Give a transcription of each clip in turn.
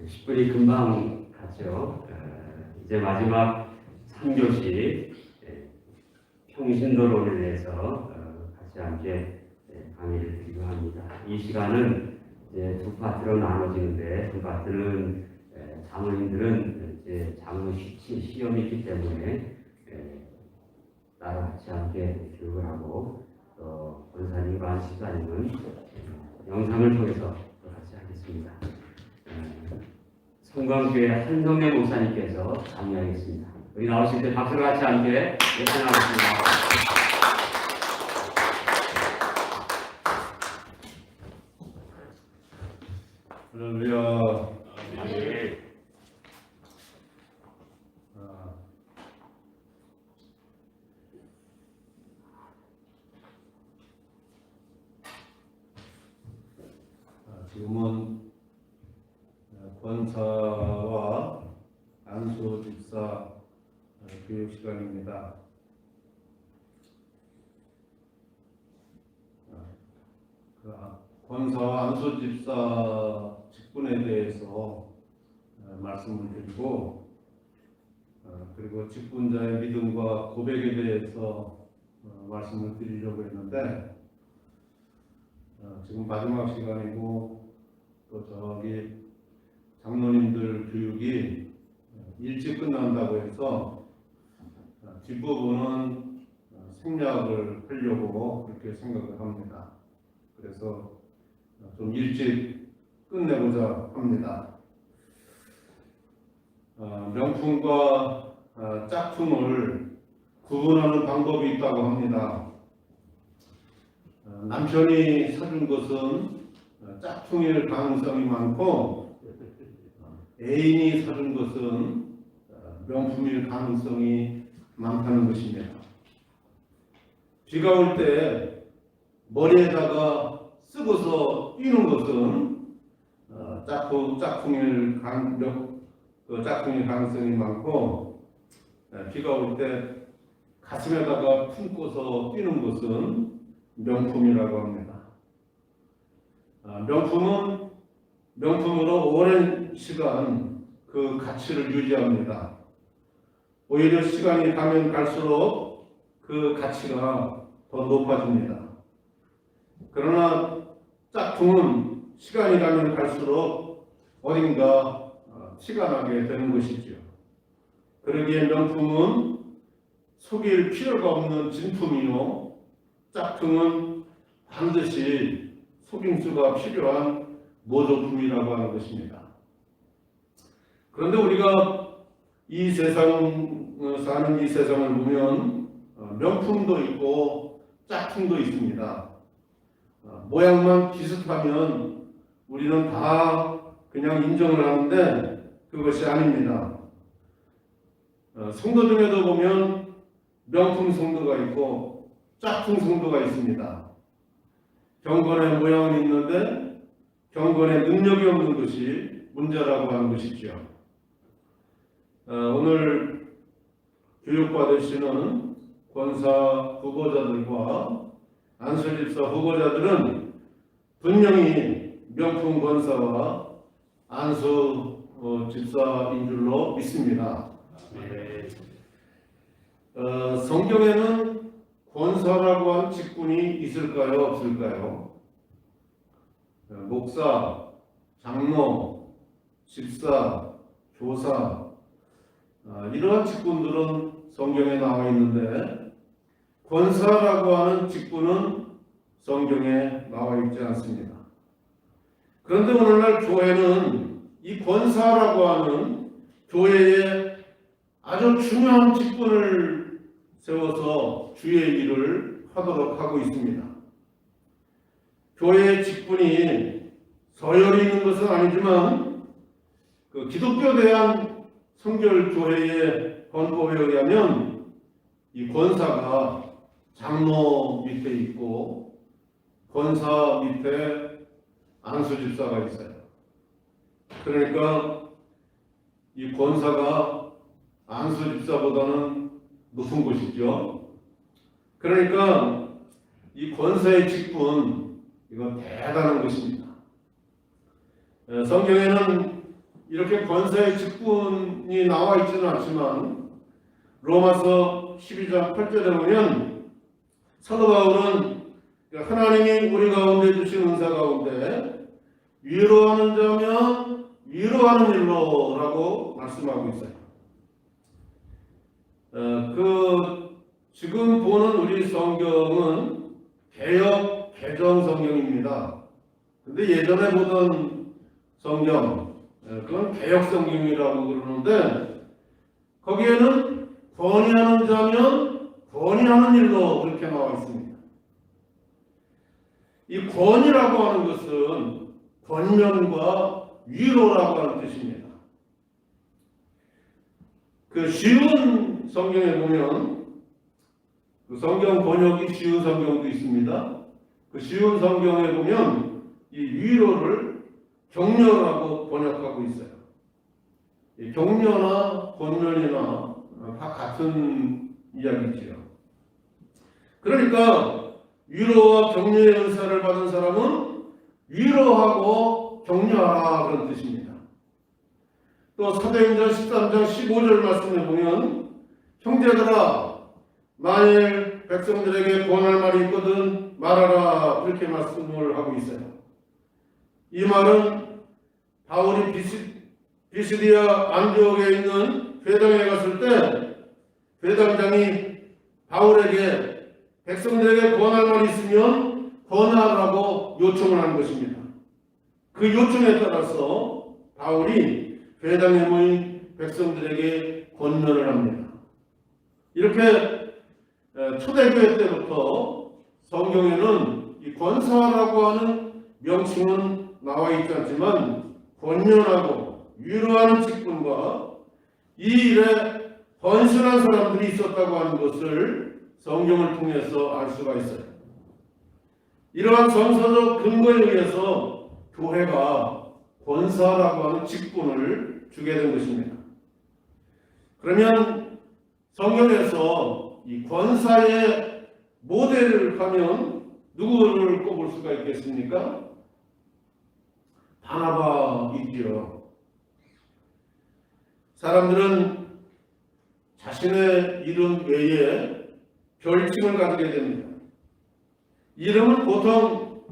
10분이 금방 갔죠. 이제 마지막 3교시 평신도론에 대해서 같이 함께 강의를 드리고 합니다. 이 시간은 이제 두 파트로 나눠지는데, 두 파트는 장로님들은 이제 장로 시험이 있기 때문에 나랑 같이 함께 교육을 하고, 또 권사님과 안식사님은 영상을 통해서 또 같이 하겠습니다. 성광교회 한성래 목사님께서 강의하겠습니다. 여기 나오실 때 박수를 같이 함께 예찬하겠습니다. 할렐루야. 네. 지금은 권사와 안수 집사 교육 시간입니다. 권사와 안수 집사 직분에 대해서 말씀을 드리고, 그리고 직분자의 믿음과 고백에 대해서 말씀을 드리려고 했는데, 지금 마지막 시간이고 또 저기 장로님들 교육이 일찍 끝난다고 해서 뒷부분은 생략을 하려고 그렇게 생각을 합니다. 그래서 좀 일찍 끝내고자 합니다. 명품과 짝퉁을 구분하는 방법이 있다고 합니다. 남편이 사준 것은 짝퉁일 가능성이 많고, 애인이 사준 것은 명품일 가능성이 많다는 것입니다. 비가 올 때 머리에다가 쓰고서 뛰는 것은 짝퉁일 가능성이 많고, 비가 올 때 가슴에다가 품고서 뛰는 것은 명품이라고 합니다. 명품은 명품으로 오랜 시간 그 가치를 유지합니다. 오히려 시간이 가면 갈수록 그 가치가 더 높아집니다. 그러나 짝퉁은 시간이 가면 갈수록 어딘가 티가 나게 되는 것이죠. 그러기에 명품은 속일 필요가 없는 진품이요, 짝퉁은 반드시 속임수가 필요한 모조품이라고 하는 것입니다. 그런데 우리가 이 세상 사는 이 세상을 보면 명품도 있고 짝퉁도 있습니다. 모양만 비슷하면 우리는 다 그냥 인정을 하는데 그것이 아닙니다. 성도 중에도 보면 명품 성도가 있고 짝퉁 성도가 있습니다. 경건의 모양은 있는데 경건의 능력이 없는 것이 문제라고 하는 것이죠. 오늘 교육받으시는 권사 후보자들과 안수집사 후보자들은 분명히 명품 권사와 안수 집사인 줄로 믿습니다. 성경에는 권사라고 하는 직분이 있을까요? 없을까요? 목사, 장로, 집사, 교사, 이러한 직분들은 성경에 나와 있는데 권사라고 하는 직분은 성경에 나와 있지 않습니다. 그런데 오늘날 교회는 이 권사라고 하는 교회에 아주 중요한 직분을 세워서 주의 일을 하도록 하고 있습니다. 교회의 직분이 서열이 있는 것은 아니지만 그 기독교 대한 성결교회의 헌법에 의하면 이 권사가 장로 밑에 있고 권사 밑에 안수집사가 있어요. 그러니까 이 권사가 안수집사보다는 높은 것이죠. 그러니까 이 권사의 직분, 이건 대단한 것입니다. 성경에는 이렇게 권사의 직분이 나와 있지는 않지만 로마서 12장 8절에 보면 사도 바울은 하나님이 우리 가운데 주신 은사 가운데 위로하는 자면 위로하는 일로라고 말씀하고 있어요. 지금 보는 우리 성경은 개역 개정 성경입니다. 근데 예전에 보던 성경, 그건 개역 성경이라고 그러는데 거기에는 권위하는 자면 권위하는 일로 그렇게 나와 있습니다. 이 권위라고 하는 것은 권면과 위로라고 하는 뜻입니다. 그 쉬운 성경에 보면 그 성경 번역이 쉬운 성경도 있습니다. 그 쉬운 성경에 보면 이 위로를 격려라고 번역하고 있어요. 이 격려나 권면이나 다 같은 이야기지요. 그러니까 위로와 격려의 은사를 받은 사람은 위로하고 격려하라 그런 뜻입니다. 또 사도행전 13장 15절 말씀에 보면 형제들아 만일 백성들에게 권할 말이 있거든 말하라 그렇게 말씀을 하고 있어요. 이 말은 바울이 비시디아 안디옥에 있는 회당에 갔을 때 회당장이 바울에게 백성들에게 권할 말이 있으면 권하라고 요청을 한 것입니다. 그 요청에 따라서 바울이 회당에 모인 백성들에게 권면을 합니다. 이렇게 초대교회 때부터 성경에는 이 권사라고 하는 명칭은 나와 있지 않지만 권면하고 위로하는 직분과 이 일에 헌신한 사람들이 있었다고 하는 것을 성경을 통해서 알 수가 있어요. 이러한 성서적 근거에 의해서 교회가 권사라고 하는 직분을 주게 된 것입니다. 그러면 성경에서 이 권사의 모델을 하면 누구를 꼽을 수가 있겠습니까? 바나바이지요. 사람들은 자신의 이름 외에 별칭을 가지게 됩니다. 이름은 보통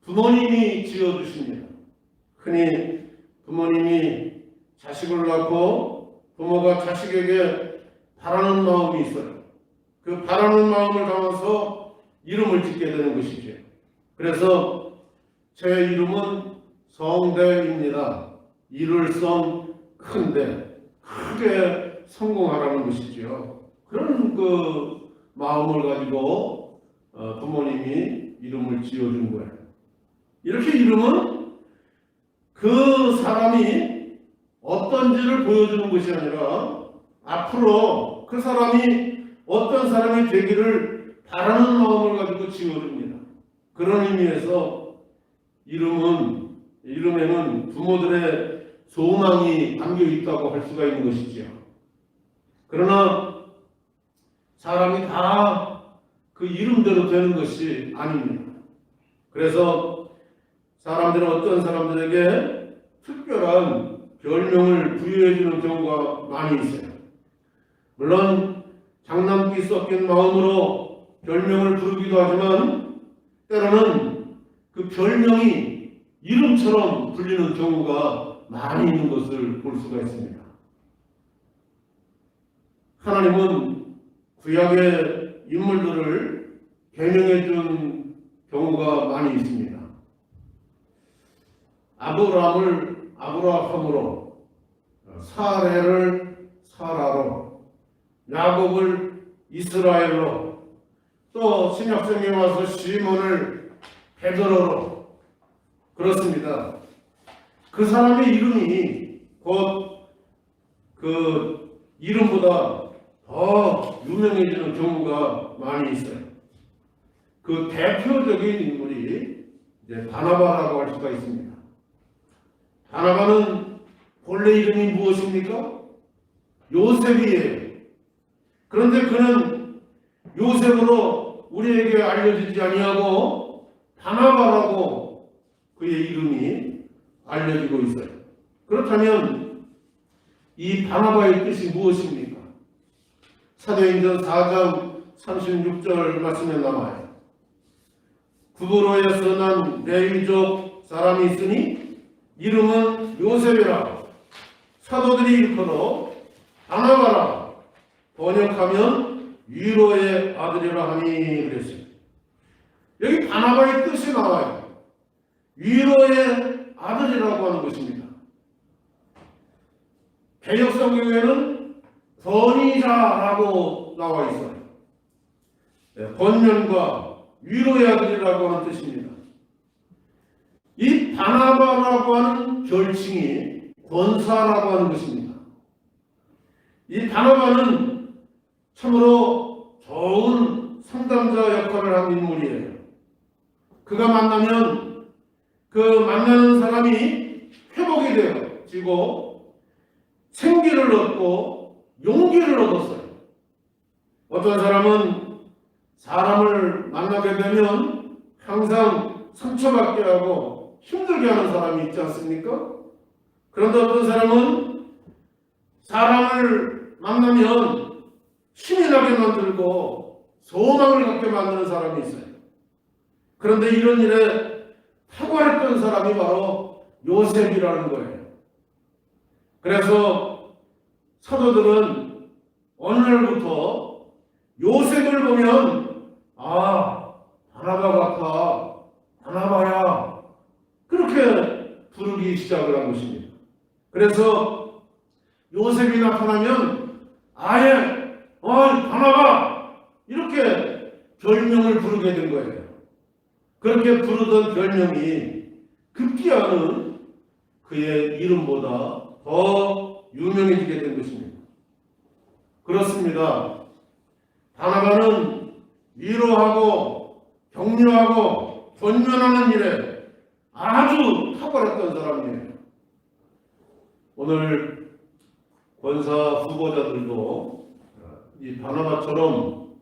부모님이 지어주십니다. 흔히 부모님이 자식을 낳고 부모가 자식에게 바라는 마음이 있어요. 그 바라는 마음을 담아서 이름을 짓게 되는 것이죠. 그래서 제 이름은 성대입니다. 이룰 성 큰데 크게 성공하라는 것이죠. 그런 그 마음을 가지고 부모님이 이름을 지어준 거예요. 이렇게 이름은 그 사람이 어떤지를 보여주는 것이 아니라 앞으로 그 사람이 어떤 사람이 되기를 바라는 마음을 가지고 지어줍니다. 그런 의미에서 이름에는 부모들의 소망이 담겨 있다고 할 수가 있는 것이지요. 그러나 사람이 다 그 이름대로 되는 것이 아닙니다. 그래서 사람들은 어떤 사람들에게 특별한 별명을 부여해 주는 경우가 많이 있어요. 물론 장난기 섞인 마음으로 별명을 부르기도 하지만 때로는 그 별명이 이름처럼 불리는 경우가 많이 있는 것을 볼 수가 있습니다. 하나님은 구약의 인물들을 개명해 준 경우가 많이 있습니다. 아브라함을 아브라함으로, 사레를 사라로, 야곱을 이스라엘로, 또 신약성경에 와서 시몬을 베드로로 그렇습니다. 그 사람의 이름이 곧 그 이름보다 더 유명해지는 경우가 많이 있어요. 그 대표적인 인물이 이제 바나바라고 할 수가 있습니다. 바나바는 본래 이름이 무엇입니까? 요셉이에요. 그런데 그는 요셉으로 우리에게 알려지지 아니하고 바나바라고 그의 이름이 알려지고 있어요. 그렇다면 이 바나바의 뜻이 무엇입니까? 사도행전 4장 36절 말씀에 나와요. 구브로에서 난 레위족 사람이 있으니 이름은 요셉이라. 사도들이 일컬어 바나바라. 번역하면 위로의 아들이라 하니 그랬어요. 여기 바나바의 뜻이 나와요. 위로의 아들이라고 하는 것입니다. 개역성경에는 번이자라고 나와 있어요. 번면과 위로의 아들이라고 하는 뜻입니다. 이 바나바라고 하는 별칭이 권사라고 하는 것입니다. 이 바나바는 참으로 좋은 상담자 역할을 한 인물이에요. 그가 만나면 그 만나는 사람이 회복이 되어지고 생기를 얻고 용기를 얻었어요. 어떤 사람은 사람을 만나게 되면 항상 상처받게 하고 힘들게 하는 사람이 있지 않습니까? 그런데 어떤 사람은 사람을 만나면 힘이 나게 만들고 소망을 갖게 만드는 사람이 있어요. 그런데 이런 일에 탁월했던 사람이 바로 요셉이라는 거예요. 그래서 사도들은 어느 날부터 요셉을 보면 바나바 같아, 바나바야, 그렇게 부르기 시작을 한 것입니다. 그래서 요셉이 나타나면 아예 바나바 이렇게 별명을 부르게 된 거예요. 그렇게 부르던 별명이 급기야는 그의 이름보다 더 유명해지게 된 것입니다. 그렇습니다. 바나바는 위로하고 격려하고 권면하는 일에 아주 탁월했던 사람이에요. 오늘 권사 후보자들도 이 바나바처럼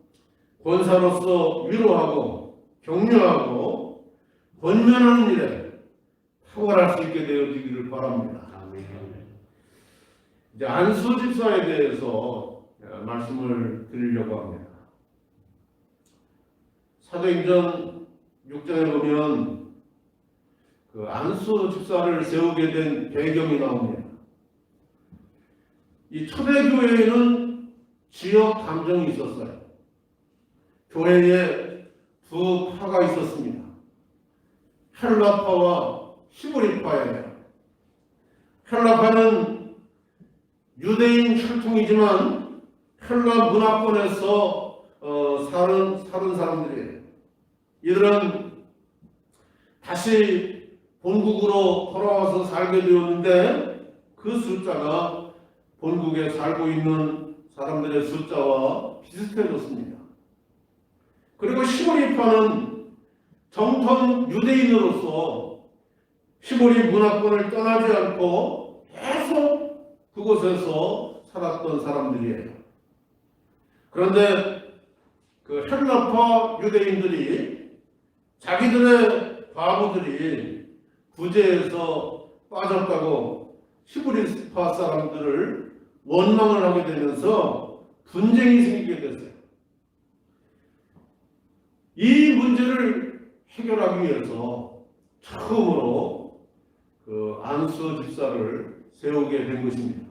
권사로서 위로하고 격려하고 권면하는 일에 탁월할 수 있게 되어지기를 바랍니다. 이제 안수 집사에 대해서 말씀을 드리려고 합니다. 사도행전 6장에 보면 그 안수 집사를 세우게 된 배경이 나옵니다. 이 초대교회에는 지역 감정이 있었어요. 교회에 두 파가 있었습니다. 헬라파와 히브리파예요. 헬라파는 유대인 혈통이지만 헬라 문화권에서 사는 사람들이에요. 이들은 다시 본국으로 돌아와서 살게 되었는데 그 숫자가 본국에 살고 있는 사람들의 숫자와 비슷해졌습니다. 그리고 히브리파는 정통 유대인으로서 히브리 문화권을 떠나지 않고 계속 그곳에서 살았던 사람들이에요. 그런데 그 헬라파 유대인들이 자기들의 과부들이 구제에서 빠졌다고 히브리파 사람들을 원망을 하게 되면서 분쟁이 생기게 됐어요. 이 문제를 해결하기 위해서 처음으로 그 안수 집사를 세우게 된 것입니다.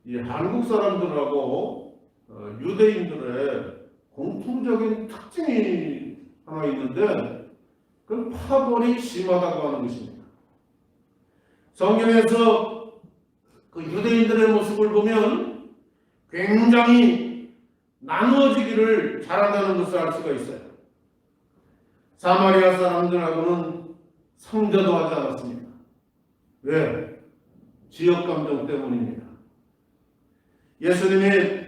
이 한국 사람들하고 유대인들의 공통적인 특징이 하나 있는데 그건 파벌이 심하다고 하는 것입니다. 성경에서 그 유대인들의 모습을 보면 굉장히 나누어지기를 잘한다는 것을 알 수가 있어요. 사마리아 사람들하고는 성대도 하지 않았습니다. 왜? 지역 감정 때문입니다. 예수님이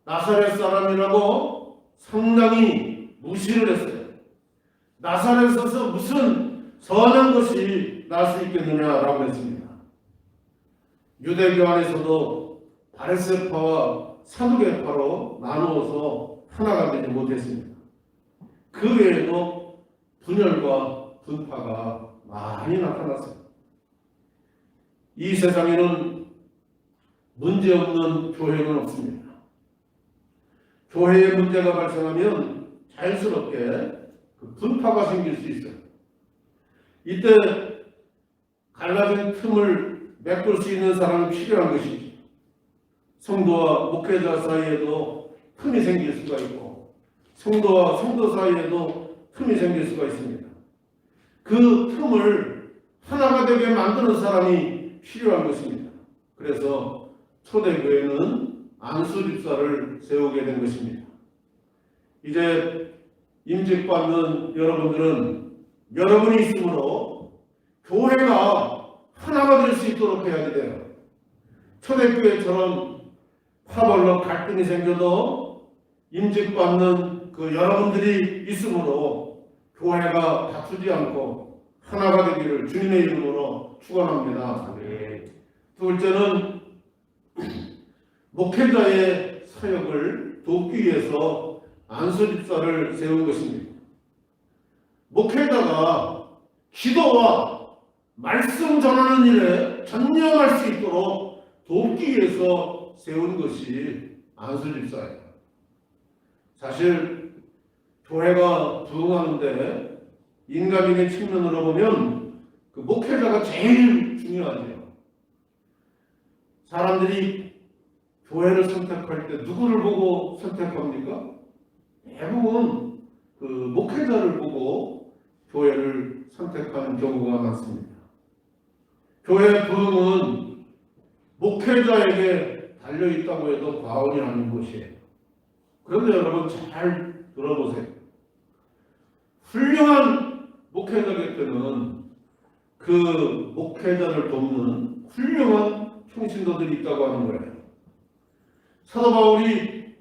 나사렛 사람이라고 상당히 무시를 했어요. 나사렛에서 무슨 선한 것이 날 수 있겠느냐라고 했습니다. 유대교 안에서도 바리새파와 사두개파로 나누어서 하나가 되지 못했습니다. 그 외에도 분열과 분파가 많이 나타났어요. 이 세상에는 문제없는 교회는 없습니다. 교회에 문제가 발생하면 자연스럽게 그 분파가 생길 수 있어요. 이때 갈라진 틈을 메꿀 수 있는 사람이 필요한 것이죠. 성도와 목회자 사이에도 틈이 생길 수가 있고 성도와 성도 사이에도 틈이 생길 수가 있습니다. 그 틈을 하나가 되게 만드는 사람이 필요한 것입니다. 그래서 초대교회는 안수집사를 세우게 된 것입니다. 이제 임직받는 여러분들은 여러분이 있으므로 교회가 하나가 될 수 있도록 해야 돼요. 초대교회처럼 파벌로 갈등이 생겨도 임직받는 그 여러분들이 있으므로 교회가 다투지 않고 하나가 되기를 주님의 이름으로 축원합니다. 둘째는 목회자의 사역을 돕기 위해서 안수집사를 세운 것입니다. 목회자가 기도와 말씀 전하는 일에 전념할 수 있도록 돕기 위해서 세운 것이 안수집사예요. 사실 교회가 부흥하는데 인간적인 측면으로 보면 그 목회자가 제일 중요하죠. 사람들이 교회를 선택할 때 누구를 보고 선택합니까? 대부분 그 목회자를 보고 교회를 선택하는 경우가 많습니다. 교회 부흥은 목회자에게 달려있다고 해도 과언이 아닌 것이에요. 그런데 여러분 잘 들어보세요. 훌륭한 목회자 곁에는 그 목회자를 돕는 훌륭한 평신도들이 있다고 하는 거예요. 사도 바울이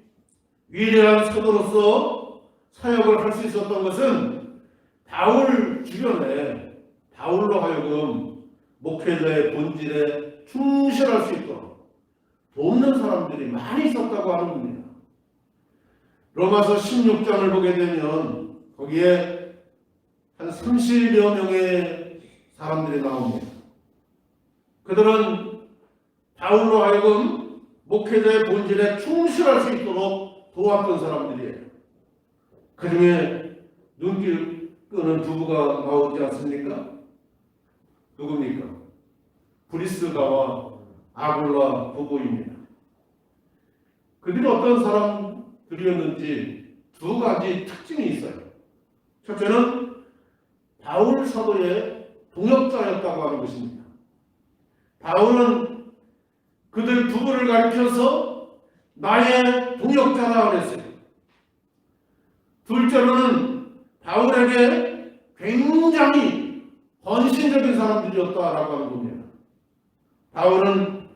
위대한 사도로서 사역을 할 수 있었던 것은 바울 주변에 바울로 하여금 목회자의 본질에 충실할 수 있도록 돕는 사람들이 많이 있었다고 하는 겁니다. 로마서 16장을 보게 되면 거기에 한 30여 명의 사람들이 나옵니다. 그들은 바울로 하여금 목회자의 본질에 충실할 수 있도록 도왔던 사람들이에요. 그 중에 눈길 끄는 부부가 나오지 않습니까? 누굽니까? 브리스가와 아굴라 부부입니다. 그들이 어떤 사람들이었는지 두 가지 특징이 있어요. 첫째는 바울 사도의 동역자였다고 하는 것입니다. 바울은 그들 부부를 가리켜서 나의 동역자라 그랬어요. 둘째로는 바울에게 굉장히 헌신적인 사람들이었다라고 하는 겁니다. 바울은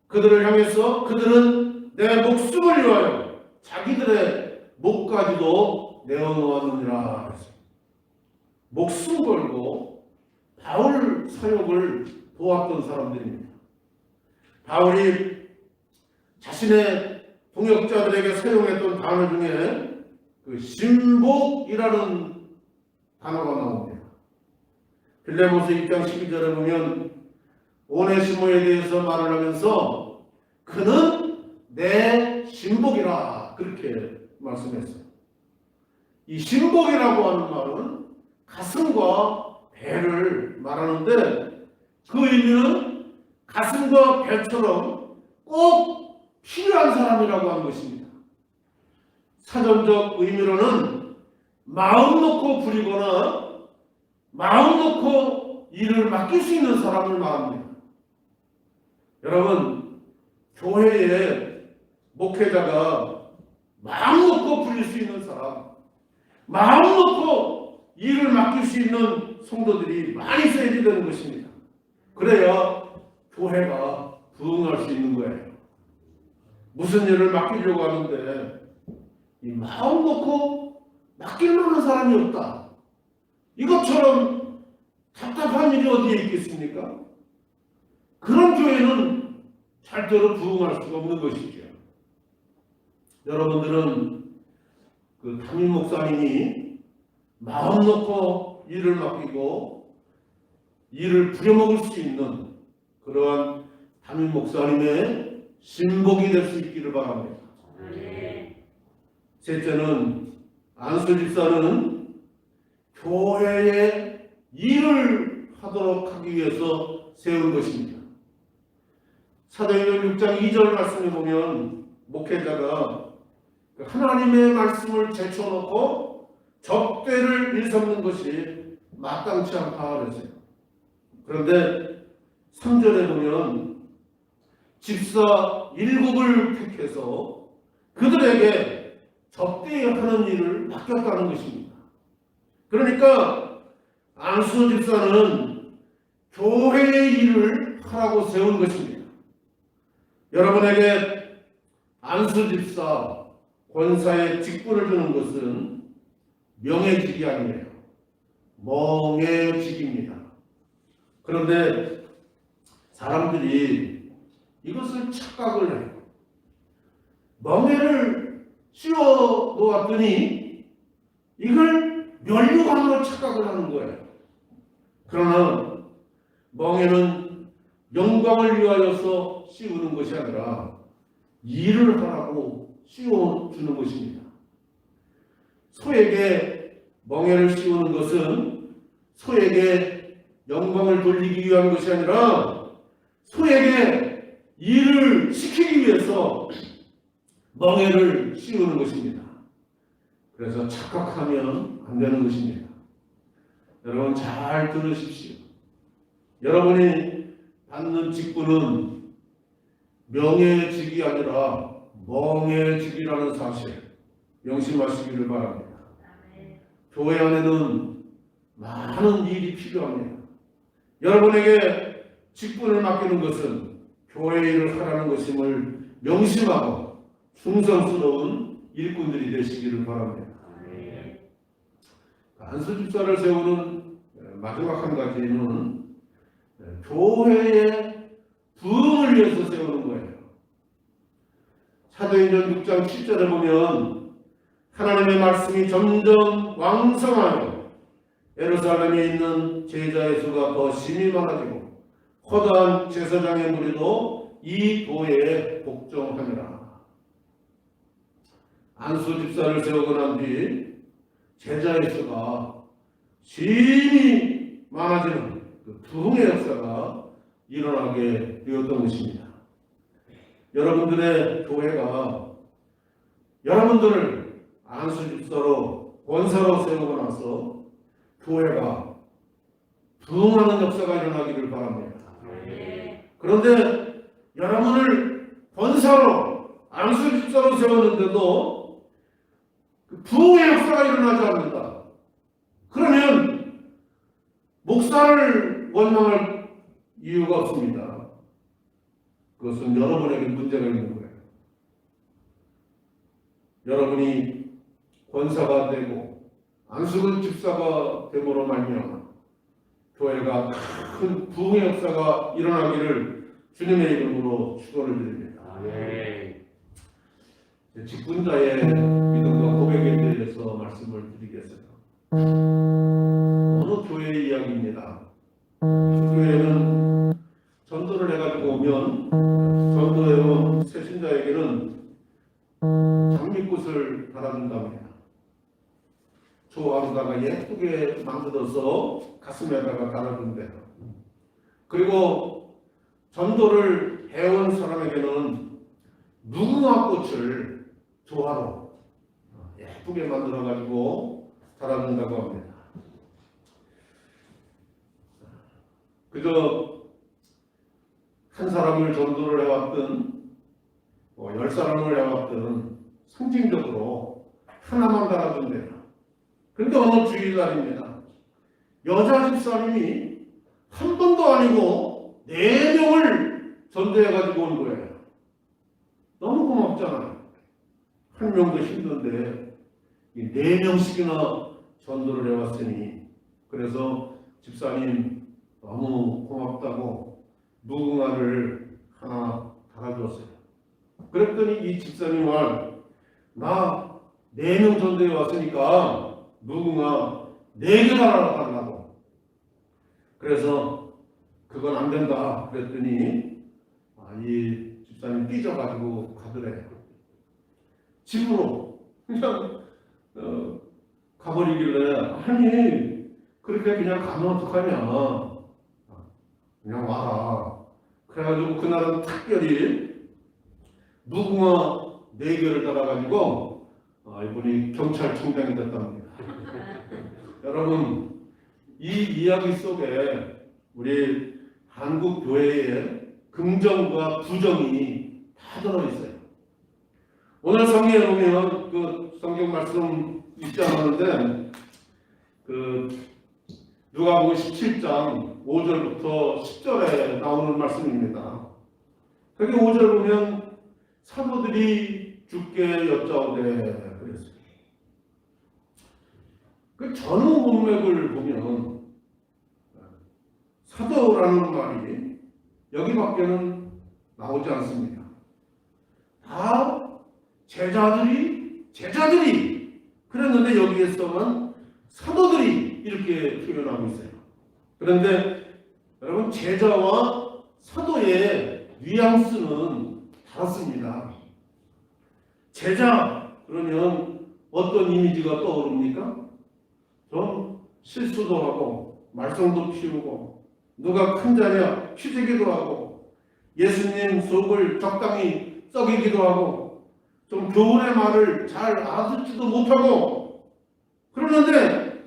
그들을 향해서 그들은 내 목숨을 위하여 자기들의 목까지도 내어놓았느니라 그랬어요. 목숨 걸고 바울 사역을 도왔던 사람들입니다. 바울이 자신의 동역자들에게 사용했던 단어 중에 그 신복이라는 단어가 나옵니다. 빌레몬서 1장 12절에 보면 오네시모에 대해서 말을 하면서 그는 내 신복이라 그렇게 말씀했어요. 이 신복이라고 하는 말은 가슴과 배를 말하는데 그 의미는 가슴과 배처럼 꼭 필요한 사람이라고 하는 것입니다. 사전적 의미로는 마음 놓고 부리거나 마음 놓고 일을 맡길 수 있는 사람을 말합니다. 여러분, 교회에 목회자가 마음 놓고 부릴 수 있는 사람, 마음 놓고 일을 맡길 수 있는 성도들이 많이 있어야 되는 것입니다. 그래야 교회가 부흥할 수 있는 거예요. 무슨 일을 맡기려고 하는데 이 마음 놓고 맡기려는 사람이 없다. 이것처럼 답답한 일이 어디에 있겠습니까? 그런 교회는 절대로 부흥할 수가 없는 것이죠. 여러분들은 그 담임 목사님이 마음 놓고 일을 맡기고 일을 부려먹을 수 있는 그러한 담임 목사님의 신복이 될 수 있기를 바랍니다. 셋째는 안수 집사는 교회의 일을 하도록 하기 위해서 세운 것입니다. 사도행전 6장 2절 말씀에 보면 목회자가 하나님의 말씀을 제쳐놓고 접대를 일삼는 것이 마땅치 않다 그랬어요. 그런데 3절에 보면 집사 7을 택해서 그들에게 접대하는 일을 맡겼다는 것입니다. 그러니까 안수 집사는 교회의 일을 하라고 세운 것입니다. 여러분에게 안수 집사 권사의 직분을 주는 것은 명예직이 아니에요. 멍해직입니다. 그런데 사람들이 이것을 착각을 해요. 멍해를 씌워 놓았더니 이걸 면류관으로 착각을 하는 거예요. 그러나 멍해는 영광을 위하여서 씌우는 것이 아니라 일을 하라고 씌워주는 것입니다. 소에게 멍해를 씌우는 것은 소에게 영광을 돌리기 위한 것이 아니라 소에게 일을 시키기 위해서 멍해를 씌우는 것입니다. 그래서 착각하면 안 되는 것입니다. 여러분 잘 들으십시오. 여러분이 받는 직분은 명예직이 아니라 멍해직이라는 사실 명심하시기를 바랍니다. 교회 안에는 많은 일이 필요합니다. 여러분에게 직분을 맡기는 것은 교회 일을 하라는 것임을 명심하고 충성스러운 일꾼들이 되시기를 바랍니다. 안수 집사를 세우는 마지막 한 가지는 교회의 부흥을 위해서 세우는 거예요. 사도행전 6장 7절에 보면 하나님의 말씀이 점점 왕성하여 예루살렘에 있는 제자의 수가 더 심히 많아지고 허다한 제사장의 무리도 이 도에 복종하니라. 안수 집사를 세우고 난 뒤 제자의 수가 심히 많아지는 그 부흥의 역사가 일어나게 되었던 것입니다. 여러분들의 교회가 여러분들을 안수 집사로 권사로 세우고 나서 교회가 부흥하는 역사가 일어나기를 바랍니다. 그런데 여러분을 권사로 안수 집사로 세웠는데도 그 부흥의 역사가 일어나지 않는다. 그러면 목사를 원망할 이유가 없습니다. 그것은 여러분에게 문제가 있는 거예요. 여러분이 권사가 되고 안수 집사가 됨으로 말미암아 교회가 큰 부흥의 역사가 일어나기를 주님의 이름으로 축원을 드립니다. 직분자의 믿음과 고백에 대해서 말씀을 드리겠습니다. 어느 교회의 이야기입니다. 그 교회는 전도를 해가지고 오면 전도해 온 새신자에게는 장미꽃을 달아준답니다. 좋아하다가 예쁘게 만들어서 가슴에다가 달아준대요. 그리고 전도를 해온 사람에게는 무궁화꽃을 조화로 예쁘게 만들어가지고 달아준다고 합니다. 그저 한 사람을 전도를 해왔든 10사람을 해왔든 상징적으로 하나만 달아준대요. 그런데 어느 주일날입니다. 여자 집사님이 한 번도 아니고 4명을 전도해가지고 온 거예요. 너무 고맙잖아요. 한 명도 힘든데 4명씩이나 전도를 해왔으니 그래서 집사님 너무 고맙다고 무궁화를 하나 달아주었어요. 그랬더니 이 집사님 말, 나 4명 전도해 왔으니까 무궁화 4개 달아달라고. 그래서 그건 안 된다 그랬더니 이 집사님 삐져가지고 가더래요. 집으로 그냥 가버리길래 아니 그렇게 그냥 가면 어떡하냐, 그냥 와라. 그래가지고 그날은 특별히 무궁화 4개를 달아가지고 이분이 경찰청장이 됐답니다. 여러분, 이 이야기 속에 우리 한국 교회의 긍정과 부정이 다 들어있어요. 오늘 성경에 보면 그 성경 말씀 읽지 않았는데 누가복음 17장 5절부터 10절에 나오는 말씀입니다. 거기 5절 보면 사도들이 주께 여짜오되 그랬어요. 그 전후 문맥을 보면 사도라는 말이 여기밖에는 나오지 않습니다. 다 제자들이 그랬는데 여기에서만 사도들이 이렇게 표현하고 있어요. 그런데 여러분, 제자와 사도의 뉘앙스는 다릅니다. 제자 그러면 어떤 이미지가 떠오릅니까? 좀 실수도 하고 말썽도 피우고 누가 큰 자냐 취재기도 하고 예수님 속을 적당히 썩이기도 하고 좀 교훈의 말을 잘 알아듣지도 못하고 그러는데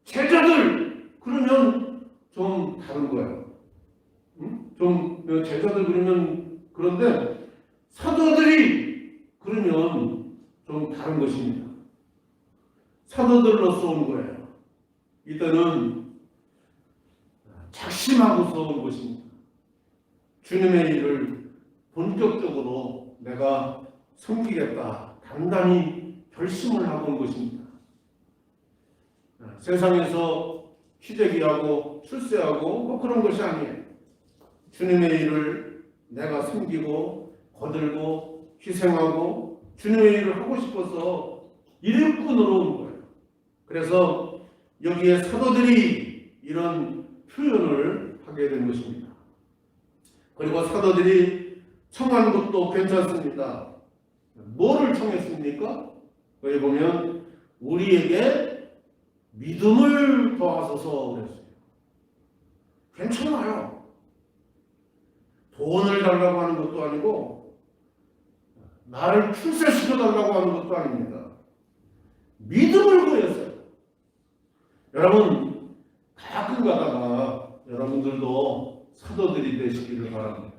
제자들 그러면 좀 다른 거예요. 좀 제자들 그러면 그런데 사도들이 그러면 좀 다른 것입니다. 사도들로서 온 거예요. 이때는 작심하고서 온 것입니다. 주님의 일을 본격적으로 내가 섬기겠다 단단히 결심을 하고 온 것입니다. 세상에서 희재기하고 출세하고 뭐 그런 것이 아니에요. 주님의 일을 내가 섬기고 거들고 희생하고 주님의 일을 하고 싶어서 일꾼으로 온 거예요. 그래서 여기에 사도들이 이런 표현을 하게 된 것입니다. 그리고 사도들이 청한 것도 괜찮습니다. 뭐를 청했습니까? 여기 보면 우리에게 믿음을 더하소서 그랬어요. 괜찮아요. 돈을 달라고 하는 것도 아니고 나를 출세시켜 달라고 하는 것도 아닙니다. 믿음을 구했어요. 여러분, 가끔 가다가 여러분들도 사도들이 되시기를 바랍니다.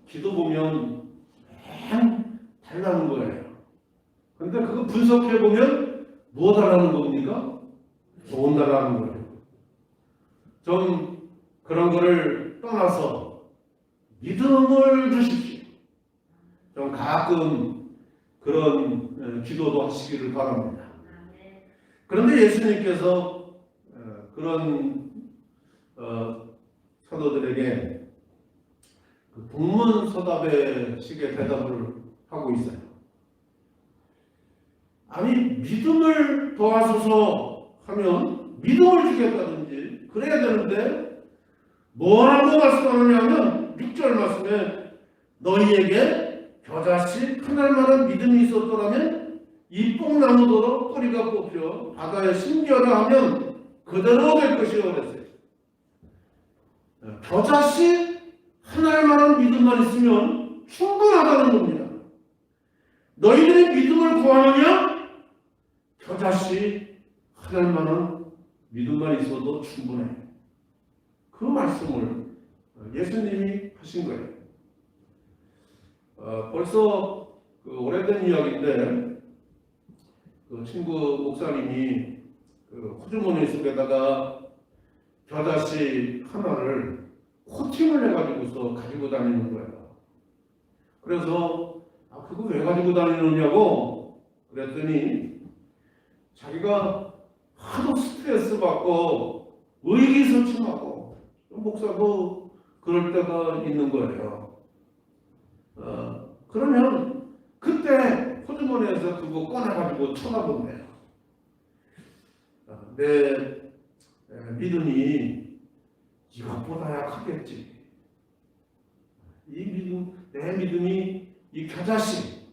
기도 보면 맨 달라는 거예요. 그런데 그거 분석해 보면 뭐 달라는 겁니까? 돈 달라는 거예요. 좀 그런 거를 떠나서 믿음을 주십시오. 좀 가끔 그런 기도도 하시기를 바랍니다. 그런데 예수님께서 그런 사도들에게 동문서답의 식의 대답을 하고 있어요. 아니, 믿음을 더하소서 하면 믿음을 주겠다든지 그래야 되는데 뭐라고 말씀하느냐면 6절 말씀에 너희에게 겨자씨 하늘 만한 믿음이 있었더라면 이 뽕나무도로 뿌리가 뽑혀 바다에 심겨라 하면 그대로 될 것이요 그랬어요. 겨자씨 하늘 만한 믿음만 있으면 충분하다는 겁니다. 너희들이 믿음을 구하느냐? 겨자씨 하늘 만한 믿음만 있어도 충분해. 그 말씀을 예수님이 하신 거예요. 벌써 오래된 이야기인데 그 친구 목사님이 호주머니 속에다가 겨자씨 하나를 코팅을 해가지고서 가지고 다니는 거예요. 그래서 그거 왜 가지고 다니느냐고 그랬더니 자기가 하도 스트레스 받고 의기소침하고 목사도 그럴 때가 있는 거예요. 그러면 그때 호주머니에서 그거 꺼내가지고 쳐다본대요. 내 믿음이 이것보다 약하겠지. 이 믿음, 내 믿음이 이 겨자씨,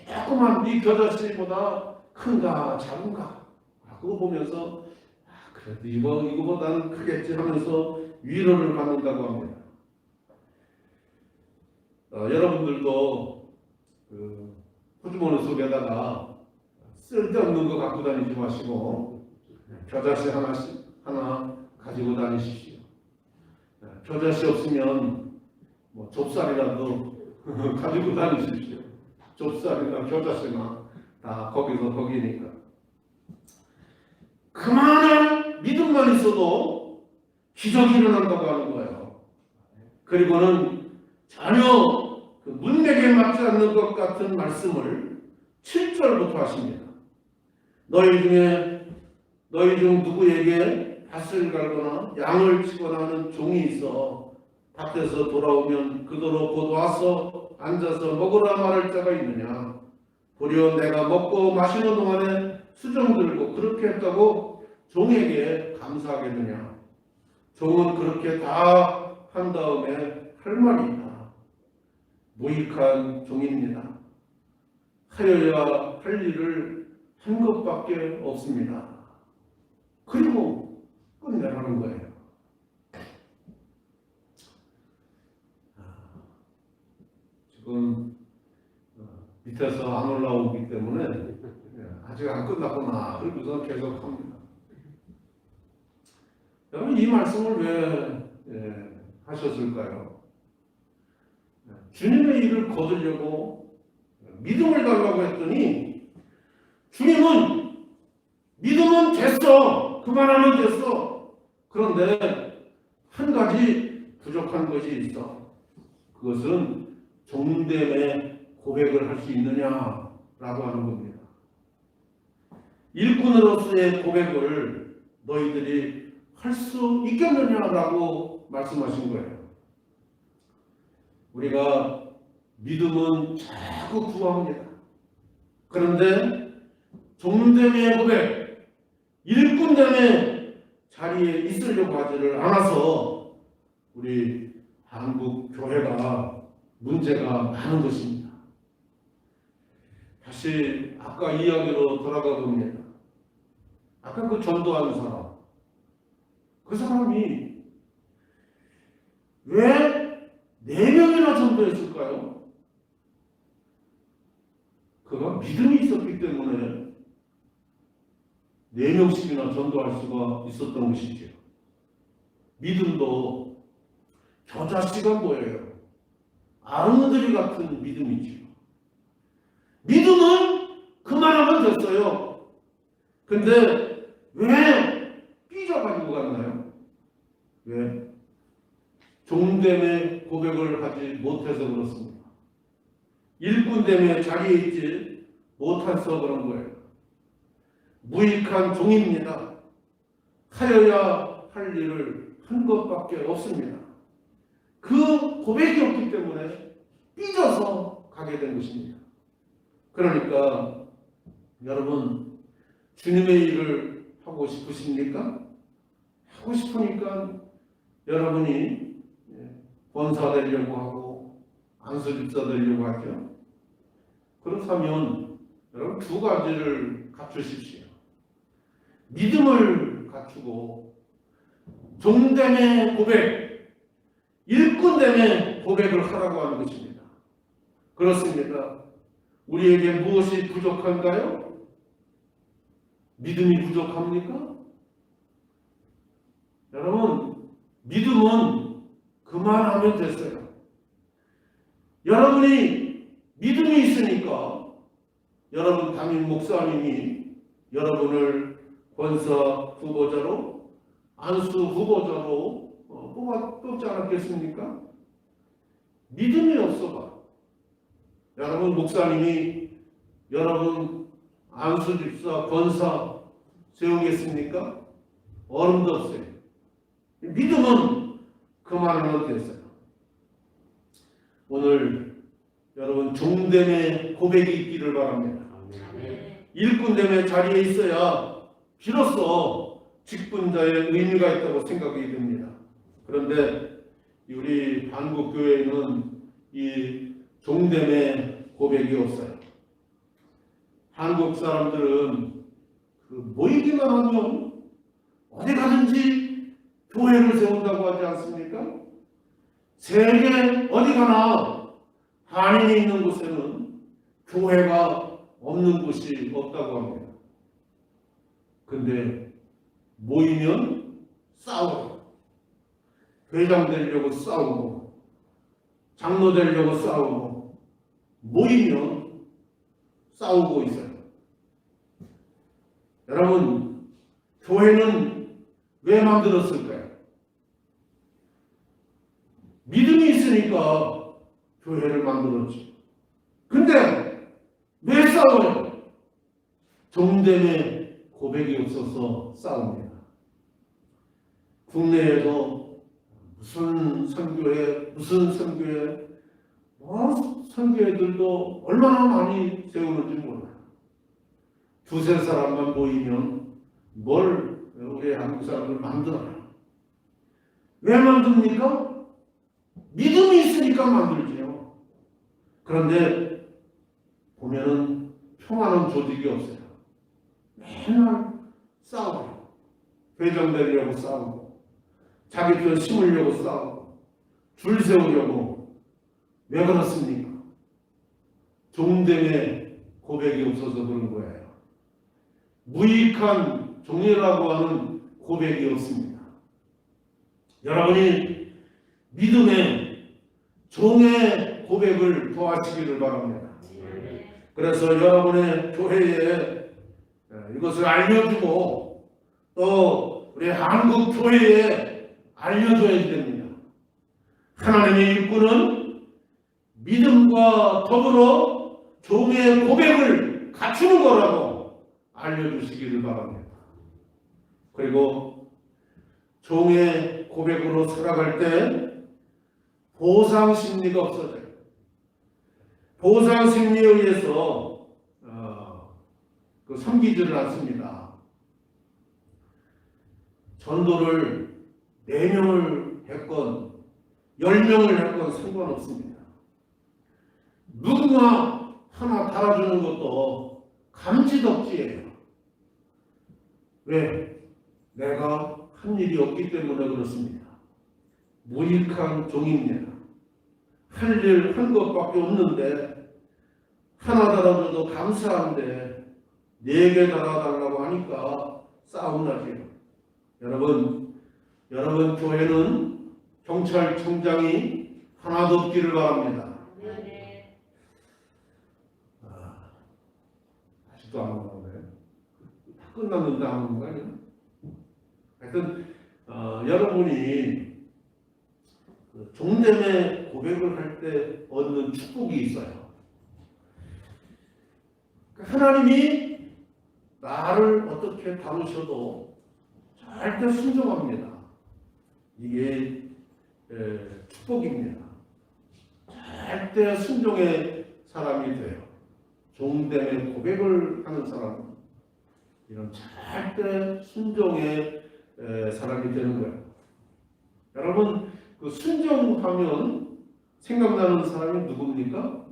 조그만 이 겨자씨보다 큰가 작은가 그거 보면서 그래도 이거보다는 크겠지 하면서 위로를 받는다고 합니다. 여러분들도 그 호주머니 속에다가 쓸데없는 거 갖고 다니지 마시고 겨자씨 하나 가지고 다니십시오. 겨자씨 없으면 뭐 좁쌀이라도 가지고 다니십시오. 좁쌀이나 겨자씨나 다 거기니까. 그만한 믿음만 있어도 기적이 일어난다고 하는 거예요. 그리고는 전혀 그 문맥에 맞지 않는 것 같은 말씀을 7절부터 하십니다. 너희 중 누구에게 밭을 갈거나 양을 치거나 하는 종이 있어 밭에서 돌아오면 그더러 곧 와서 앉아서 먹으라 말할 자가 있느냐. 도리어 내가 먹고 마시는 동안에 수정 들고 그렇게 했다고 종에게 감사하게 되냐. 종은 그렇게 다 한 다음에 할 말이 있다. 무익한 종입니다. 하여야 할 일을 한 것밖에 없습니다. 그리고 끝내라는 거예요. 지금 밑에서 안 올라오기 때문에 아직 안 끝났구나 그러면서 계속 합니다. 여러분 이 말씀을 왜 하셨을까요? 주님의 일을 거두려고 믿음을 달라고 했더니 주님은 믿음은 됐어. 그만하면 됐어. 그런데 한 가지 부족한 것이 있어. 그것은 종됨의 고백을 할 수 있느냐라고 하는 겁니다. 일꾼으로서의 고백을 너희들이 할 수 있겠느냐라고 말씀하신 거예요. 우리가 믿음은 자꾸 구합니다. 그런데 종됨의 고백, 일꾼됨의 자리에 있으려고 하지를 않아서 우리 한국 교회가 문제가 많은 것입니다. 다시 아까 이야기로 돌아가 봅니다. 아까 그 전도하는 사람, 그 사람이 왜 4명이나 전도했을까요? 그가 믿음이 있었기 때문에 4명씩이나 전도할 수가 있었던 것이죠. 믿음도 겨자씨가 뭐예요? 아름드리 같은 믿음이죠. 믿음은 그만하면 됐어요. 근데 왜 삐져가지고 갔나요? 왜? 종됨의 고백을 하지 못해서 그렇습니다. 일꾼됨의 자리에 있지 못해서 그런 거예요. 무익한 종입니다. 하여야 할 일을 한 것밖에 없습니다. 그 고백이 없기 때문에 삐져서 가게 된 것입니다. 그러니까 여러분 주님의 일을 하고 싶으십니까? 하고 싶으니까 여러분이 권사 되려고 하고 안수집사 되려고 하죠. 그렇다면 여러분 2가지를 갖추십시오. 믿음을 갖추고 종됨의 고백, 일꾼됨의 고백을 하라고 하는 것입니다. 그렇습니다. 우리에게 무엇이 부족한가요? 믿음이 부족합니까? 여러분, 믿음은 그만하면 됐어요. 여러분이 믿음이 있으니까 여러분 담임 목사님이 여러분을 권사 후보자로, 안수 후보자로 뽑지 않았겠습니까? 믿음이 없어봐. 여러분 목사님이 여러분 안수집사, 권사 세우겠습니까? 어림도 없어요. 믿음은 그만하면 됐어요. 오늘 여러분 종됨의 고백이 있기를 바랍니다. 일꾼됨의 자리에 있어야 비로소 직분자의 의미가 있다고 생각이 듭니다. 그런데 우리 한국 교회에는 이 종됨의 고백이 없어요. 한국 사람들은 그 모이기만 하면 어디 가든지 교회를 세운다고 하지 않습니까? 세계 어디 가나 한인이 있는 곳에는 교회가 없는 곳이 없다고 합니다. 근데 모이면 싸워요. 회장 되려고 싸우고 장로 되려고 싸우고 모이면 싸우고 있어요. 여러분, 교회는 왜 만들었을까요? 믿음이 있으니까 교회를 만들었죠. 근데 왜 싸워요? 종됨의 고백이 없어서 싸웁니다. 국내에도 무슨 선교회 선교회들도 얼마나 많이 세우는지 몰라요. 두세 사람만 모이면 뭘 우리 한국 사람들 만들어요. 왜 만듭니까? 믿음이 있으니까 만들지요. 그런데 보면은 평안한 조직이 없어요. 맨날 싸워요. 회장 되려고 싸우고 자기 편 심으려고 싸우고 줄 세우려고. 왜 그렇습니까? 종됨의 고백이 없어서 그런 거예요. 무익한 종이라고 하는 고백이 없습니다. 여러분이 믿음의 종의 고백을 더하시기를 바랍니다. 그래서 여러분의 교회에 이것을 알려주고 또 우리 한국 교회에 알려줘야 됩니다. 하나님의 일꾼은 믿음과 더불어 종의 고백을 갖추는 거라고 알려주시기를 바랍니다. 그리고 종의 고백으로 살아갈 때 보상 심리가 없어져요. 보상 심리에 의해서 섬기지를 않습니다. 전도를 4명을 했건 10명을 했건 상관없습니다. 누군가 하나 달아주는 것도 감지덕지예요. 왜? 내가 한 일이 없기 때문에 그렇습니다. 무익한 종입니다. 할 일 한 것밖에 없는데 하나 달아줘도 감사한데 4개 달아달라고 하니까 싸움나죠. 여러분 교회는 경찰청장이 하나도 없기를 바랍니다. 아직도 안 나오네. 다 끝났는데 안 오는 거 아니야? 하여튼 여러분이 종됨의 고백을 할 때 얻는 축복이 있어요. 하나님이 나를 어떻게 다루셔도 절대 순종합니다. 이게 축복입니다. 절대 순종의 사람이 돼요. 종됨의 고백을 하는 사람, 이런 절대 순종의 사람이 되는 거예요. 여러분, 그 순종하면 생각나는 사람이 누굽니까?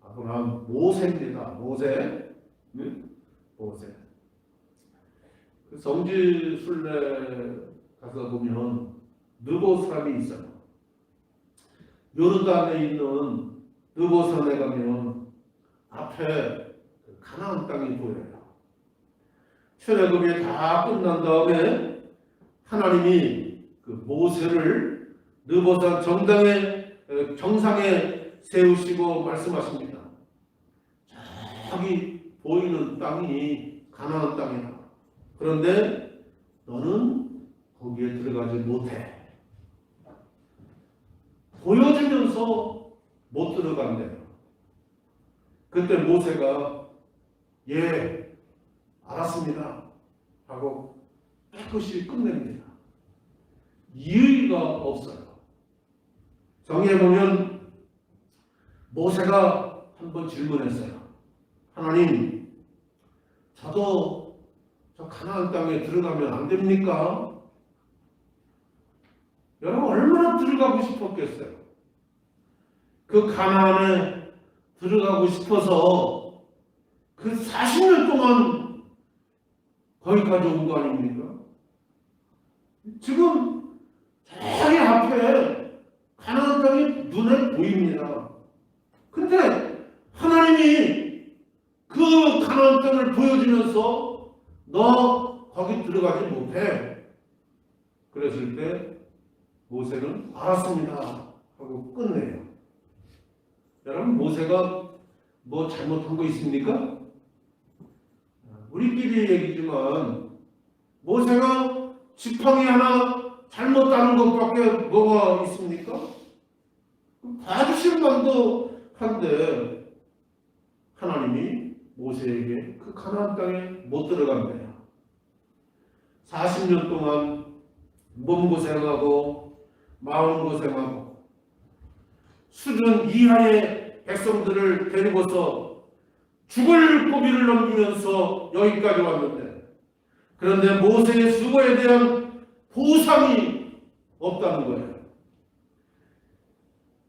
아브라함, 모세입니다. 모세. 그 성지 순례 가서 보면 느보산이 있어요. 요르단에 있는 느보산에 가면 앞에 가나안 땅이 보여요. 출애굽이 다 끝난 다음에 하나님이 그 모세를 느보산 정상에 세우시고 말씀하십니다. 저기 보이는 땅이 가나안 땅이다. 그런데 너는 거기에 들어가지 못해. 보여주면서 못 들어간대요. 그때 모세가 예, 알았습니다 하고 깨끗이 끝냅니다. 이의가 없어요. 성경에 보면 모세가 한번 질문했어요. 하나님, 저도 저 가나안 땅에 들어가면 안 됩니까? 얼마나 들어가고 싶었겠어요. 그 가나안에 들어가고 싶어서 그 40년 동안 거기까지 온 거 아닙니까? 지금 저기 앞에 가나안 땅이 눈에 보입니다. 근데 하나님이 그 가나안 땅을 보여주면서 너 거기 들어가지 못해. 그랬을 때 모세는 알았습니다 하고 끝내요. 여러분, 모세가 뭐 잘못한 거 있습니까? 우리끼리 얘기지만 모세가 지팡이 하나 잘못 따는 것밖에 뭐가 있습니까? 봐주실 만도 한데 하나님이 모세에게 그 가나안 땅에 못 들어간대요. 40년 동안 몸고생하고 마음고생하고 수준 이하의 백성들을 데리고서 죽을 고비를 넘기면서 여기까지 왔는데, 그런데 모세의 수고에 대한 보상이 없다는 거예요.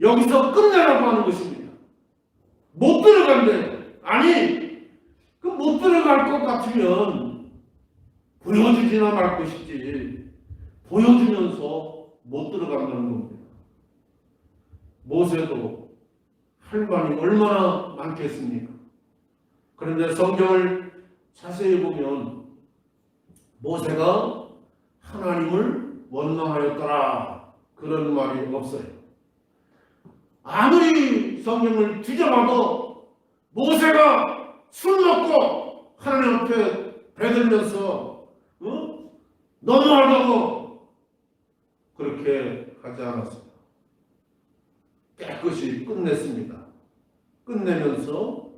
여기서 끝내라고 하는 것입니다. 못 들어간대. 아니, 그 못 들어갈 것 같으면 보여주지나 말 것이지, 보여주면서 못 들어간다는 겁니다. 모세도 할 말이 얼마나 많겠습니까? 그런데 성경을 자세히 보면 모세가 하나님을 원망하였더라 그런 말이 없어요. 아무리 성경을 뒤져봐도 모세가 술 먹고 하나님 앞에 배들면서 너무하다고 그렇게 하지 않았습니다. 깨끗이 끝냈습니다. 끝내면서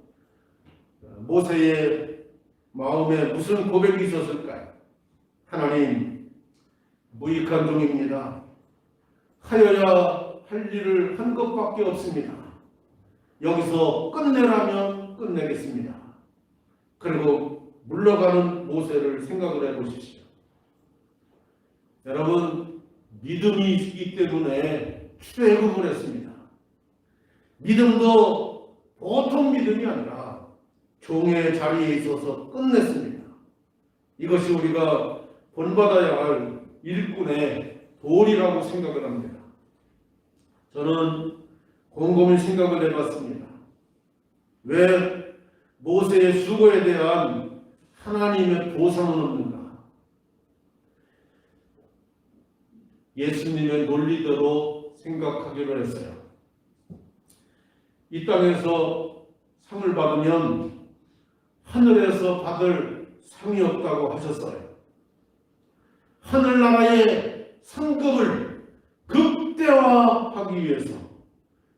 모세의 마음에 무슨 고백이 있었을까요? 하나님, 무익한 종입니다. 하여야 할 일을 한 것밖에 없습니다. 여기서 끝내라면 끝내겠습니다. 그리고 물러가는 모세를 생각을 해보십시오. 여러분, 믿음이 있기 때문에 출애굽을 했습니다. 믿음도 보통 믿음이 아니라 종의 자리에 있어서 끝냈습니다. 이것이 우리가 본받아야 할 일꾼의 도리라고 생각을 합니다. 저는 곰곰이 생각을 해봤습니다. 왜 모세의 수고에 대한 하나님의 보상은 없는가? 예수님의 논리대로 생각하기로 했어요. 이 땅에서 상을 받으면 하늘에서 받을 상이 없다고 하셨어요. 하늘나라의 상급을 극대화하기 위해서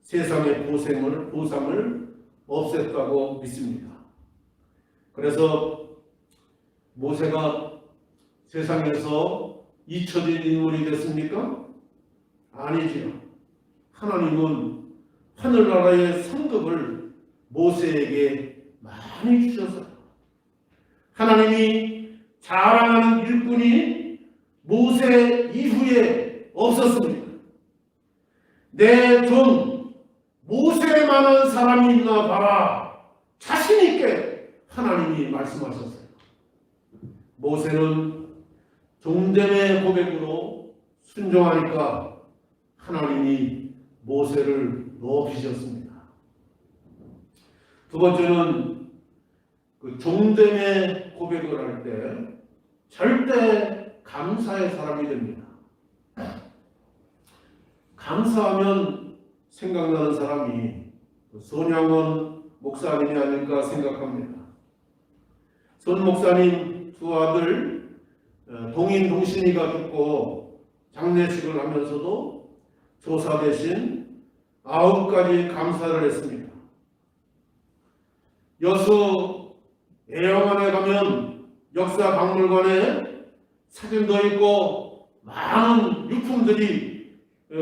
세상의 보상을 없앴다고 믿습니다. 그래서 모세가 세상에서 잊혀진 인물이 됐습니까? 아니지요. 하나님은 하늘나라의 상급을 모세에게 많이 주셨어요. 하나님이 자랑하는 일꾼이 모세 이후에 없었습니다. 내 종 모세만한 사람이 있나 봐라. 자신 있게 하나님이 말씀하셨어요. 모세는 종됨의 고백으로 순종하니까 하나님이 모세를 높이셨습니다. 두 번째는 그 종됨의 고백을 할 때 절대 감사의 사람이 됩니다. 감사하면 생각나는 사람이 손양원 목사님이 아닐까 생각합니다. 손 목사님 두 아들 동인 동신이가 죽고 장례식을 하면서도 조사 대신 9가지 감사를 했습니다. 여수 애영원에 가면 역사박물관에 사진도 있고 많은 유품들이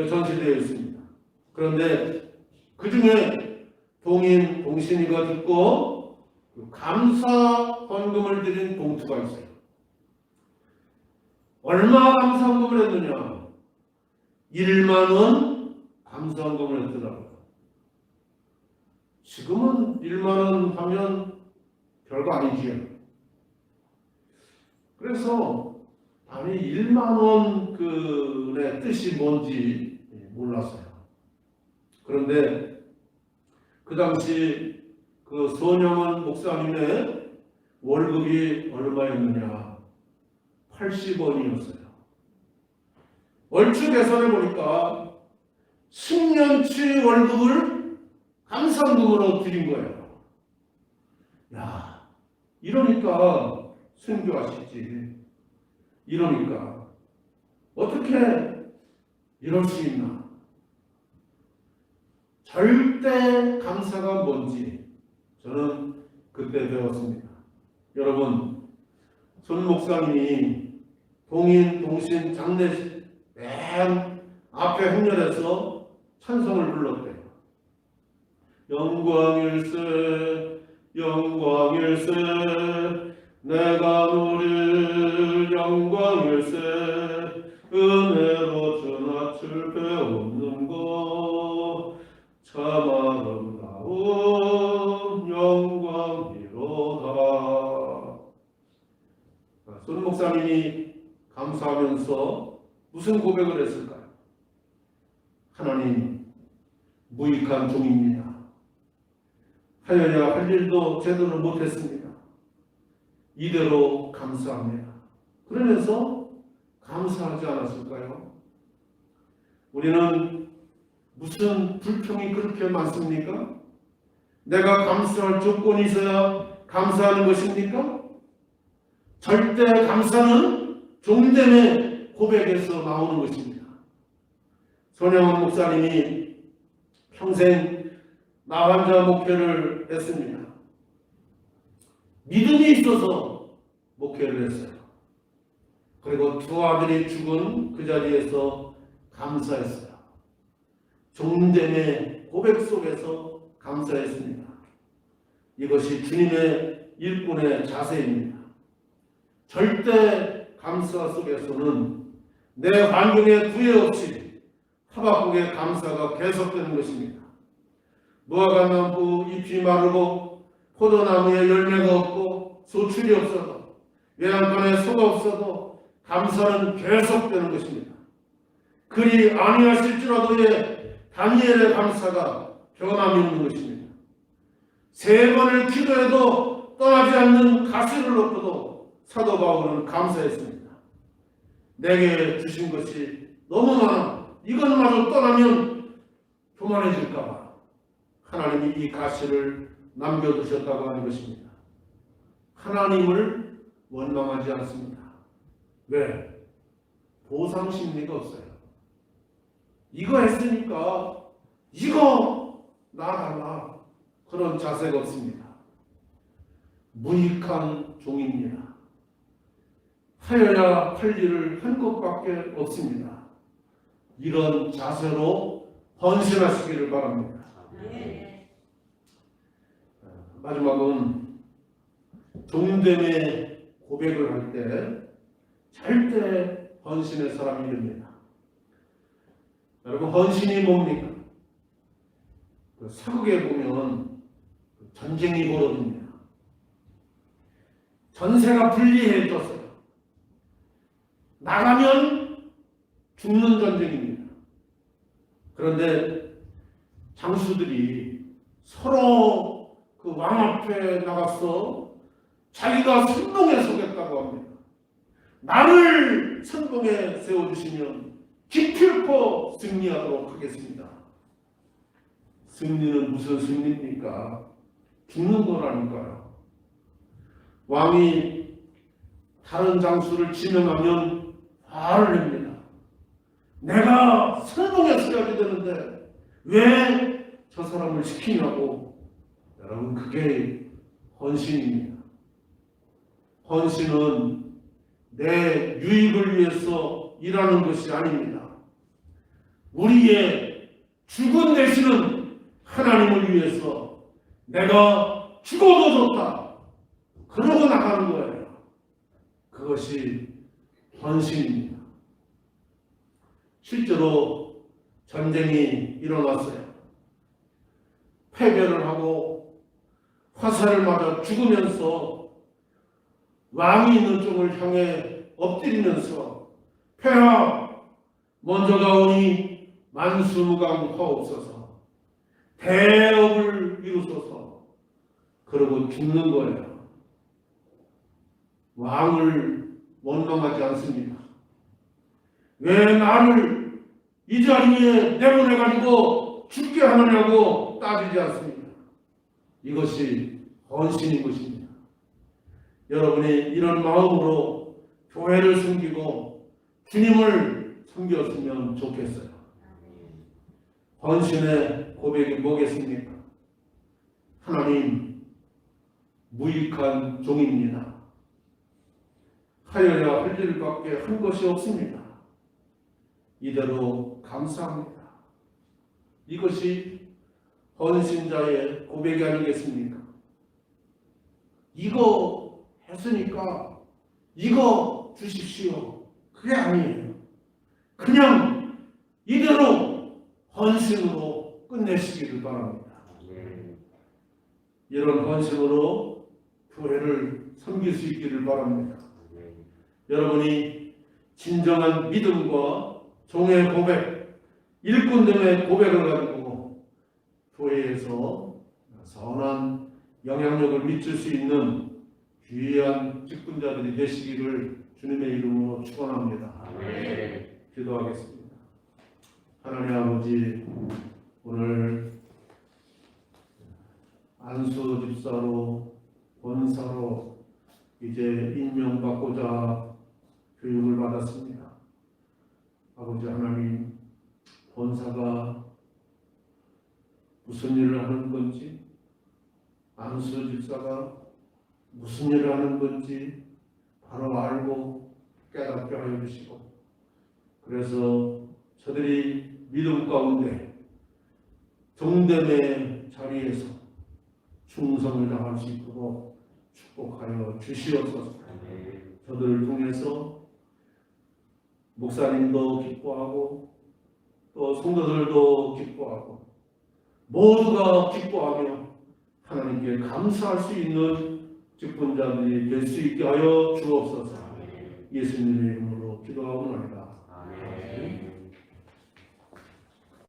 전시되어 있습니다. 그런데 그 중에 동인 동신이가 죽고 감사 헌금을 드린 봉투가 있어요. 얼마 감사 헌금을 했느냐? 1만 원 감사원금을 했더라고요. 지금은 1만 원 하면 별거 아니지요. 그래서 아니 1만 원의 뜻이 뭔지 몰랐어요. 그런데 그 당시 그 손영원 목사님의 월급이 얼마였느냐? 80원이었어요. 얼추 계산해 보니까 10년치 월급을 감사원금으로 드린 거예요. 야, 이러니까 순교하시지. 이러니까 어떻게 이럴 수 있나? 절대 감사가 뭔지 저는 그때 배웠습니다. 여러분, 손 목사님이 동인, 동신, 장례 맨 앞에 행렬에서 찬송을 불렀대요. 영광일세, 영광일세, 내가 누릴 영광일세, 은혜로 전하칠 배우는 것, 참 아름다운 영광이로다. 손 목사님이 감사하면서 무슨 고백을 했을까요? 하나님, 무익한 종입니다. 하여야 할 일도 제대로 못했습니다. 이대로 감사합니다. 그러면서 감사하지 않았을까요? 우리는 무슨 불평이 그렇게 많습니까? 내가 감사할 조건이 있어야 감사하는 것입니까? 절대 감사는 종됨의 고백에서 나오는 것입니다. 손영원 목사님이 평생 나환자 목회를 했습니다. 믿음이 있어서 목회를 했어요. 그리고 두 아들이 죽은 그 자리에서 감사했어요. 종됨의 고백 속에서 감사했습니다. 이것이 주님의 일꾼의 자세입니다. 절대 감사 속에서는 내 환경에 구애 없이 하박국의 감사가 계속되는 것입니다. 무화과나무 잎이 마르고 포도나무에 열매가 없고 소출이 없어도 외양간에 소가 없어도 감사는 계속되는 것입니다. 그리 아니하실지라도의 다니엘의 감사가 변함이 없는 것입니다. 3번을 기도해도 떠나지 않는 가시를 얻고도 사도 바울은 감사했습니다. 내게 주신 것이 너무 많아. 이것마저 떠나면 교만해질까봐 하나님이 이 가시를 남겨두셨다고 하는 것입니다. 하나님을 원망하지 않습니다. 왜? 보상 심리가 없어요. 이거 했으니까 이거 나가라 그런 자세가 없습니다. 무익한 종입니다. 하여야 할 일을 한 것밖에 없습니다. 이런 자세로 헌신하시기를 바랍니다. 마지막은 종됨의 고백을 할 때 절대 헌신의 사람이 됩니다. 여러분, 헌신이 뭡니까? 그 사극에 보면 전쟁이 벌어집니다. 전세가 불리해졌어요. 나가면 죽는 전쟁입니다. 그런데 장수들이 서로 그 왕 앞에 나가서 자기가 선봉에 서겠다고 합니다. 나를 선봉에 세워주시면 기필코 승리하도록 하겠습니다. 승리는 무슨 승리입니까? 죽는 거라니까요. 왕이 다른 장수를 지명하면 화를 냅니다. 내가 선봉에 서야지 되는데 왜 저 사람을 시키냐고. 여러분, 그게 헌신입니다. 헌신은 내 유익을 위해서 일하는 것이 아닙니다. 우리의 죽은 대신은 하나님을 위해서 내가 죽어도 좋다 그러고 나가는 거예요. 그것이 헌신입니다. 실제로 전쟁이 일어났어요. 패배를 하고 화살을 맞아 죽으면서 왕이 있는 쪽을 향해 엎드리면서 폐하 먼저 가오니 만수무강하옵소서 대업을 이루소서 그러고 죽는 거예요. 왕을 원망하지 않습니다. 왜 나를 이 자리에 내보내가지고 죽게 하느냐고 따지지 않습니다. 이것이 헌신인 것입니다. 여러분이 이런 마음으로 교회를 섬기고 주님을 섬겼으면 좋겠어요. 헌신의 고백이 뭐겠습니까? 하나님, 무익한 종입니다. 하여야 할 일밖에 한 것이 없습니다. 이대로 감사합니다. 이것이 헌신자의 고백이 아니겠습니까? 이거 했으니까 이거 주십시오. 그게 아니에요. 그냥 이대로 헌신으로 끝내시기를 바랍니다. 이런 헌신으로 교회를 섬길 수 있기를 바랍니다. 여러분이 진정한 믿음과 종의 고백, 일꾼됨의 고백을 가지고 교회에서 선한 영향력을 미칠 수 있는 귀한 직분자들이 되시기를 주님의 이름으로 축원합니다. 기도하겠습니다. 하나님 아버지, 오늘 안수 집사로 권사로 이제 임명받고자 교육을 받았습니다. 아버지 하나님, 권사가 무슨 일을 하는 건지, 안수 집사가 무슨 일을 하는 건지 바로 알고 깨닫게 하여 주시고, 그래서 저들이 믿음 가운데 종됨의 자리에서 충성을 다할 수 있도록 축복하여 주시옵소서. 저들을 통해서 목사님도 기뻐하고 또 성도들도 기뻐하고 모두가 기뻐하며 하나님께 감사할 수 있는 직분자들이 될 수 있게 하여 주옵소서. 예수님의 이름으로 기도하옵나이다. 아멘.